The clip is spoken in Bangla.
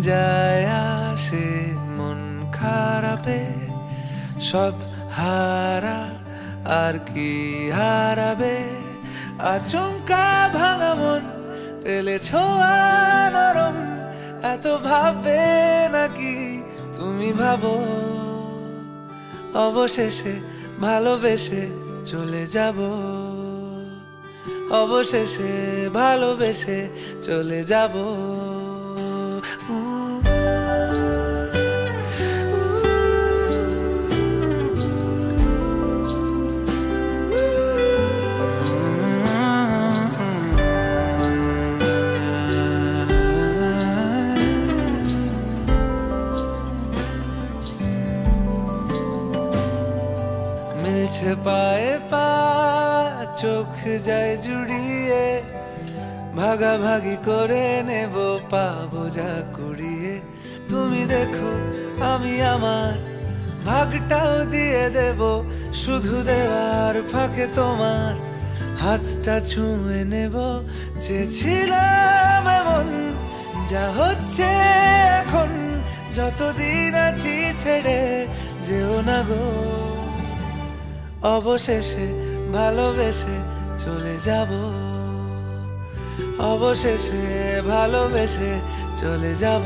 যায় আসে মন খারাপে, সব হারা আর কি হারাবে। আচমকা ভাঙা মন পেলে ছোঁয়া নরম, এত ভাববে নাকি তুমি ভাবো। অবশেষে ভালোবেসে চলে যাব, অবশেষে ভালোবেসে চলে যাব। মিলছে পায়ে পা, চোখ যায় জুড়িয়ে, ভাগাভাগি করে নেব পাবো যা কুড়িয়ে। তুমি দেখো আমি আমার ভাগটাও দিয়ে দেব, শুধু দেওয়ার ফাঁকে তোমার হাতটা ছুঁয়ে নেব। চেয়েছিলাম এমন, যা হচ্ছে এখন, যতদিন আছি ছেড়ে যেও না গো। অবশেষে ভালোবেসে চলে যাব, অবশেষে ভালোবেসে চলে যাব।